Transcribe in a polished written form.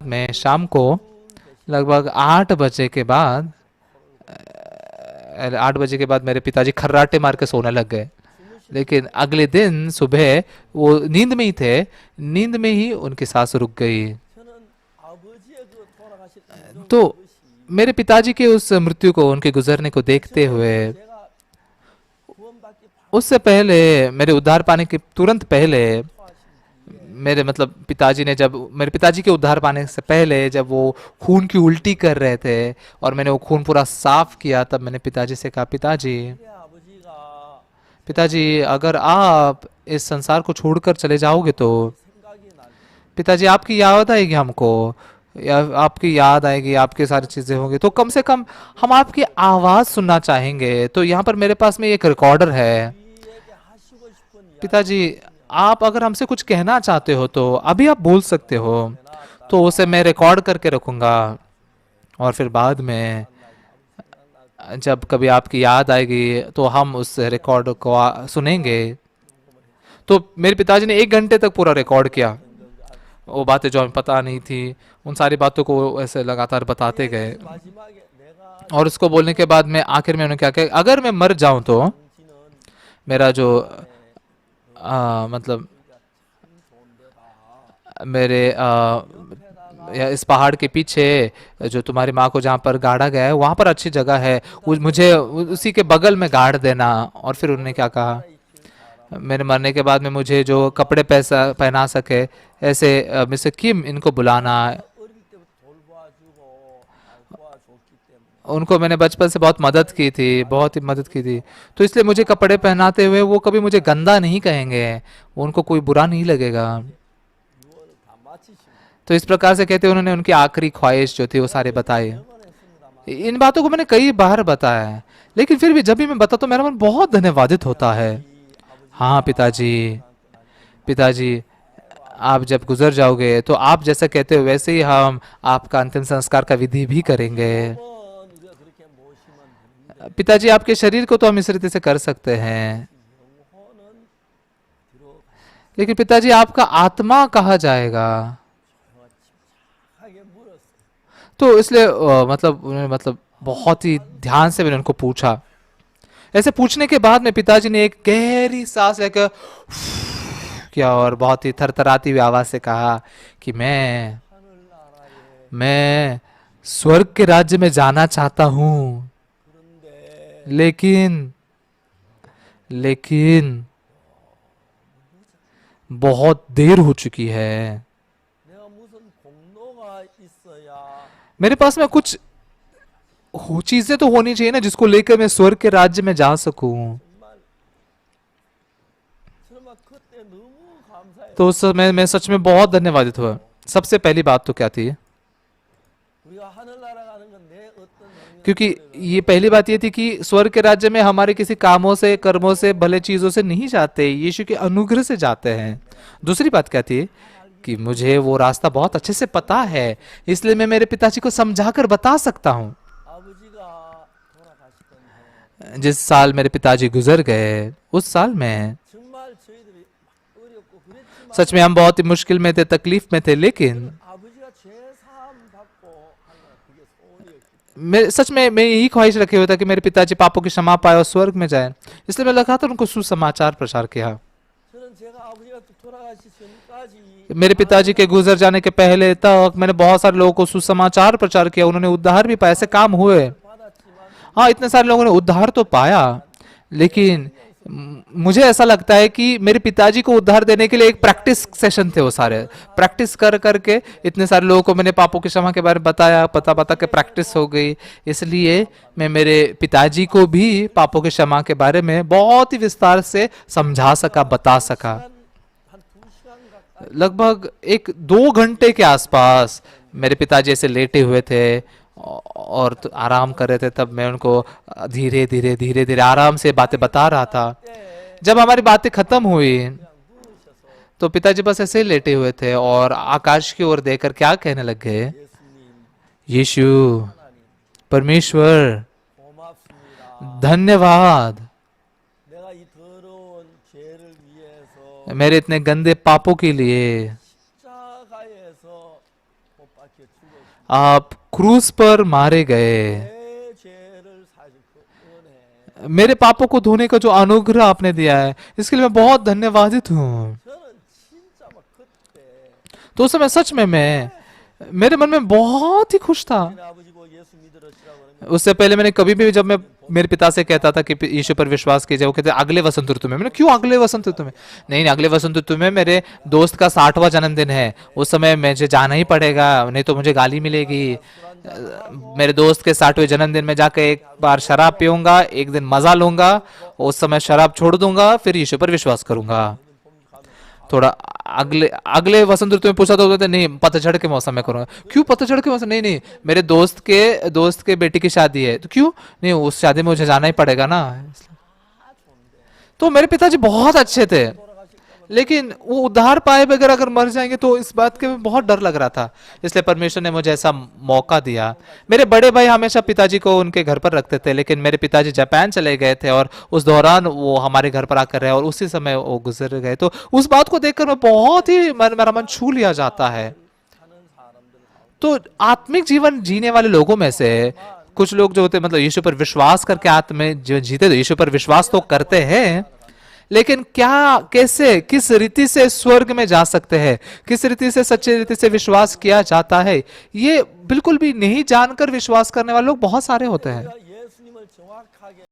में शाम को लगभग 8 बजे के बाद 8 बजे के बाद मेरे पिताजी खर्राटे मार के सोने लग गए। लेकिन अगले दिन सुबह वो नींद में ही थे, नींद में ही उनकी सांस रुक गई। तो मेरे पिताजी के उस मृत्यु को, उनके गुजरने को देखते हुए, उससे पहले, मेरे उद्धार पाने के तुरंत पहले, मेरे मतलब पिताजी ने, जब मेरे पिताजी के उद्धार पाने से पहले जब वो खून की उल्टी कर रहे थे और मैंने वो खून पूरा साफ किया, तब मैंने पिताजी से कहा, पिताजी, पिताजी, अगर आप इस संसार को छोड़कर चले जाओगे तो पिताजी आपकी याद आएगी हमको, या आपकी याद आएगी, आपकी सारी चीजें होंगी, तो कम से कम हम आपकी आवाज सुनना चाहेंगे। तो यहाँ पर मेरे पास में एक रिकॉर्डर है, पिताजी, आप अगर हमसे कुछ कहना चाहते हो तो अभी आप बोल सकते हो, तो उसे मैं रिकॉर्ड करके रखूंगा, और फिर बाद में जब कभी आपकी याद आएगी तो हम उस रिकॉर्ड को सुनेंगे। तो मेरे पिताजी ने 1 घंटे तक पूरा रिकॉर्ड किया, वो बातें जो हमें पता नहीं थी, उन सारी बातों को वो ऐसे लगातार बताते गए। और उसको बोलने के बाद में आखिर में उन्होंने क्या कहा, अगर मैं मर जाऊं तो मेरा जो मतलब मेरे या इस पहाड़ के पीछे जो तुम्हारी माँ को जहाँ पर गाड़ा गया है, वहां पर अच्छी जगह है, मुझे उसी के बगल में गाड़ देना। और फिर उन्होंने क्या कहा, मेरे मरने के बाद में मुझे जो कपड़े पैसा पहना सके, ऐसे मिस्टर किम इनको बुलाना। उनको मैंने बचपन से बहुत मदद की थी, बहुत ही मदद की थी, तो इसलिए मुझे कपड़े पहनाते हुए वो कभी मुझे गंदा नहीं कहेंगे, उनको कोई बुरा नहीं लगेगा। तो इस प्रकार से कहते उन्होंने उनकी आखिरी ख्वाहिश जो थी वो सारे बताए। इन बातों को मैंने कई बार बताया है, लेकिन फिर भी जब भी मैं बताता हूँ मेरा मन बहुत धन्यवादित होता है। हाँ पिताजी, पिताजी, आप जब गुजर जाओगे तो आप जैसा कहते हो वैसे ही हम आपका अंतिम संस्कार का विधि भी करेंगे। पिताजी, आपके शरीर को तो हम इस रीति से कर सकते हैं, लेकिन पिताजी आपका आत्मा कहाँ जाएगा? तो इसलिए मतलब बहुत ही ध्यान से मैंने उनको पूछा। ऐसे पूछने के बाद में पिताजी ने एक गहरी सांस लेकर किया और बहुत ही थरथराती हुई आवाज से कहा कि मैं स्वर्ग के राज्य में जाना चाहता हूँ, लेकिन लेकिन बहुत देर हो चुकी है। मेरे पास में कुछ चीजें तो होनी चाहिए ना, जिसको लेकर मैं स्वर्ग के राज्य में जा सकूं। तो उस समय मैं सच में बहुत धन्यवादित हुआ। सबसे पहली बात तो क्या थी, क्योंकि ये पहली बात ये थी कि स्वर्ग के राज्य में हमारे किसी कामों से, कर्मों से, भले चीजों से नहीं जाते, यीशु के अनुग्रह से जाते हैं। दूसरी बात क्या थी कि मुझे वो रास्ता बहुत अच्छे से पता है, इसलिए मैं मेरे पिताजी को समझाकर बता सकता हूँ। जिस साल मेरे पिताजी गुजर गए, उस साल में सच में हम बहुत ही मुश्किल में थे, तकलीफ में थे, लेकिन मैं सच में मैं यही ख्वाहिश रखे हुए था कि मेरे पिताजी पापों की क्षमा पाए और स्वर्ग में जाए। इसलिए मैं लगातार उनको सुसमाचार प्रचार किया। मेरे पिताजी के गुजर जाने के पहले तक मैंने बहुत सारे लोगों को सुसमाचार प्रचार किया, उन्होंने उद्धार भी पाया, ऐसे काम हुए। हाँ, इतने सारे लोगों ने उद्धार तो पाया, लेकिन मुझे ऐसा लगता है कि मेरे पिताजी को उद्धार देने के लिए एक प्रैक्टिस सेशन थे, वो सारे प्रैक्टिस कर करके इतने सारे लोगों को मैंने पापों की क्षमा के बारे में बताया, पता पता के प्रैक्टिस हो गई। इसलिए मैं मेरे पिताजी को भी पापों की क्षमा के बारे में बहुत ही विस्तार से समझा सका, बता सका। लगभग 1-2 घंटे के आसपास मेरे पिताजी ऐसे लेटे हुए थे और तो आराम कर रहे थे, तब मैं उनको धीरे धीरे धीरे धीरे आराम से बातें बता रहा था। जब हमारी बातें खत्म हुई तो पिताजी बस ऐसे ही लेटे हुए थे और आकाश की ओर देखकर क्या कहने लगे, यीशु, परमेश्वर, धन्यवाद मेरे इतने गंदे पापों के लिए। 박혀 죽으신 आप क्रूस पर मारे गए, 내 죄를 사실 그 은혜 मेरे पापों को धोने का जो अनुग्रह आपने दिया है, इसके लिए मैं बहुत धन्यवादित हूँ। 저는 진짜 막 그때 तो उस समय सच में मेरे मन में बहुत ही खुश था। 우리 아버지고 예수 믿으러지라고 그러면 उससे पहले मैंने कभी भी, जब मैं मेरे पिता से कहता था कि यीशु पर विश्वास कीजिए, वो कहते अगले वसंत ऋतु में। मैंने क्यों अगले वसंत ऋतु में? नहीं, अगले वसंत ऋतु में मेरे दोस्त का 60वां जन्मदिन है, उस समय मुझे जाना ही पड़ेगा, नहीं तो मुझे गाली मिलेगी। मेरे दोस्त के 60वें जन्मदिन में जाकर एक बार शराब पीऊंगा, एक दिन मजा लूंगा, उस समय शराब छोड़ दूंगा, फिर यीशु पर विश्वास करूंगा। थोड़ा अगले अगले वसंत ऋतु में पूछा तो बोलते नहीं, पतझड़ के मौसम में करूंगा। क्यों पतझड़ के मौसम? नहीं नहीं, मेरे दोस्त के बेटी की शादी है, तो क्यों नहीं, उस शादी में मुझे जाना ही पड़ेगा ना। तो मेरे पिताजी बहुत अच्छे थे, लेकिन वो उद्धार पाए बगैर अगर मर जाएंगे तो इस बात के बहुत डर लग रहा था। इसलिए परमेश्वर ने मुझे ऐसा मौका दिया। मेरे बड़े भाई हमेशा पिताजी को उनके घर पर रखते थे, लेकिन मेरे पिताजी जापान चले गए थे और उस दौरान वो हमारे घर पर आकर रहे और उसी समय वो गुजर गए। तो उस बात को देखकर मैं बहुत ही मेरा मन छू लिया जाता है। 사는 사람들 가운데 तो आत्मिक जीवन जीने वाले लोगों में से कुछ लोग जो होते हैं, मतलब यीशु पर विश्वास करके आत्मिक जीवन जीते, तो यीशु पर विश्वास तो करते हैं, लेकिन क्या, कैसे, किस रीति से स्वर्ग में जा सकते हैं, किस रीति से, सच्ची रीति से विश्वास किया जाता है, ये बिल्कुल भी नहीं जानकर विश्वास करने वाले लोग बहुत सारे होते हैं। 우리가 예수님을 정확하게